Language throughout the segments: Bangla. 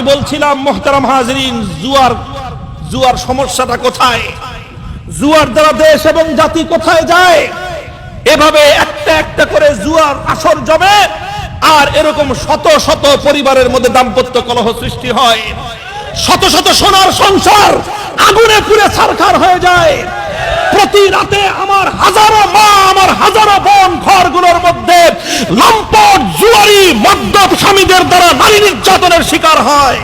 আমি বলছিলাম মুহতারাম হাজরিন, জুয়ার সমস্যাটা কোথায়? জুয়ার দ্বারা দেশ এবং জাতি কোথায় যায়? এভাবে একটা একটা করে জুয়ার আসর জমে, আর এরকম শত শত পরিবারের মধ্যে দাম্পত্য কলহ সৃষ্টি হয়, শত শত সোনার সংসার আগুনে পুড়ে ছারখার হয়ে যায়। প্রতি রাতে আমার হাজারো মা, আমার হাজারো বোন ঘরগুলোর মধ্যে লম্পট জুয়ারি মদ্যপ স্বামীদের দ্বারা নারী নির্যাতনের শিকার হয়।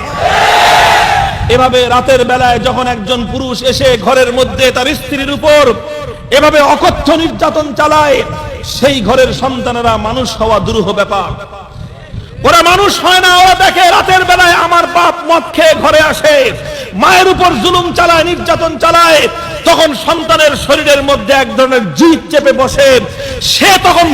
এভাবে রাতের বেলায় যখন একজন পুরুষ এসে ঘরের মধ্যে তার স্ত্রীর উপর এভাবে অকথ্য নির্যাতন চালায়, সেই ঘরের সন্তানেরা মানুষ হওয়া দুরূহ ব্যাপার। ওরা মানুষ হয় না, ওরা দেখে রাতের বেলায় আমার বাপ মদ খেয়ে ঘরে আসে, মায়ের উপর জুলুম চালায়, নির্যাতন চালায়, তখন সন্তানের শরীরের মধ্যে এক ধরনের জিদ চেপে বসে, সে তখন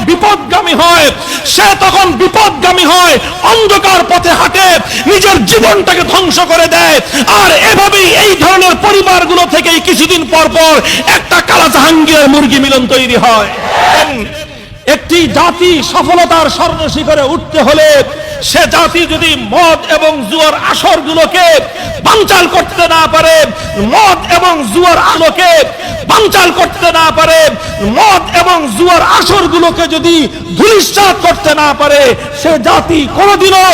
বিপদগামী হয়, অন্ধকার পথে হাঁটে, নিজের জীবনটাকে ধ্বংস করে দেয়। আর এভাবেই এই ধরনের পরিবারগুলো থেকেই কিছুদিন পর পর একটা কালা জাহাঙ্গীরের মুরগি মিলন তৈরি হয়। একটি জাতি সফলতার স্বর্ণ শিখরে উঠতে হলে সে জাতি যদি মদ এবং জুয়ার আসরগুলোকে বানচাল করতে না পারে, মদ এবং জুয়ার আলোকে বানচাল করতে না পারে, মদ এবং জুয়ার আসরগুলোকে যদি ধূলিসাৎ করতে না পারে, সে জাতি কোনোদিনও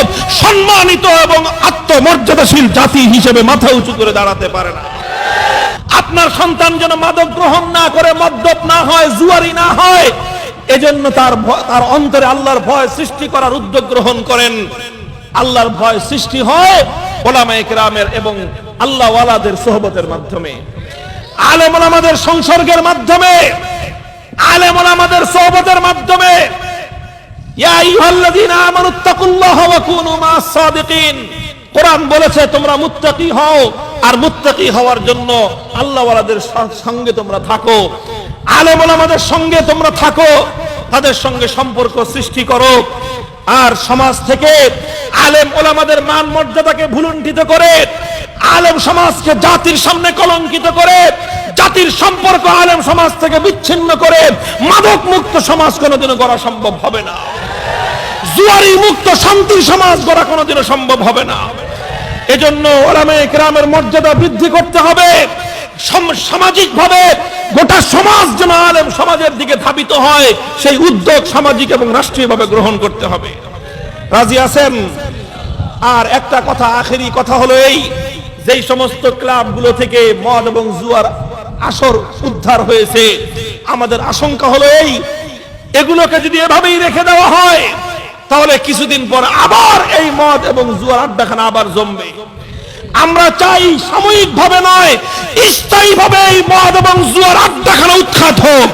সম্মানিত এবং আত্মমর্যাদাশীল জাতি হিসেবে মাথা উঁচু করে দাঁড়াতে পারে না। আপনার সন্তান যেন মাদক গ্রহণ না করে, মদ্যপ না হয়, জুয়ারি না হয়, এজন্য তার অন্তরে আল্লাহর ভয় সৃষ্টি করার উদ্যোগ গ্রহণ করেন। আল্লাহর ভয় সৃষ্টি হয় উলামায়ে কেরামের এবং আল্লাহ ওয়ালাদের সোহবতের মাধ্যমে, আলেম ওলামাদের সংসর্গের মাধ্যমে, আলেম ওলামাদের সোহবতের মাধ্যমে। ইয়া আইয়ুহাল্লাযীনা আমানুত্তাকুল্লাহা ওয়া কুনু মা'আস সাদিকিন। কোরআন বলেছে তোমরা মুত্তাকি হও, আর মুত্তাকি হওয়ার জন্য আল্লাহ ওয়ালাদের সঙ্গে তোমরা থাকো, আলেম ওলামাদের সঙ্গে তোমরা থাকো, তাদের সঙ্গে সম্পর্ক সৃষ্টি করো। আর সমাজ থেকে আলেম ওলামাদের মান মর্যাদাকে ভুলুণ্ঠিত করে, আলেম সমাজকে জাতির সামনে কলঙ্কিত করে, জাতির সম্পর্ক আলেম সমাজ থেকে বিচ্ছিন্ন করে মাদক মুক্ত সমাজ কোনোদিনও গড়া সম্ভব হবে না। জুয়ারি মুক্ত শান্তির সমাজ গড়া কোনোদিনও সম্ভব হবে না। এজন্য উলামায়ে কেরামের মর্যাদা বৃদ্ধি করতে হবে। সামাজিক ভাবে গোটা সমাজ যেন আলেম সমাজের দিকে ধাবিত হয়, সেই উদ্যোগ সামাজিক এবং রাষ্ট্রীয়ভাবে গ্রহণ করতে হবে। রাজি আছেন? আর একটা কথা, আখেরি কথা হলো এই, যেই সমস্ত ক্লাবগুলো থেকে মদ এবং জুয়ার আসর উদ্ধার হয়েছে, আমাদের আশঙ্কা হলো এই, এগুলোকে যদি এভাবেই রেখে দেওয়া হয় তাহলে কিছুদিন পর আবার এই মদ এবং জুয়ার আড্ডাখানা আবার জমবে। আমরা চাই সাময়িকভাবে নয়, স্থায়ীভাবে এই মদ এবং জুয়ার আড্ডাখানা উৎখাত হোক।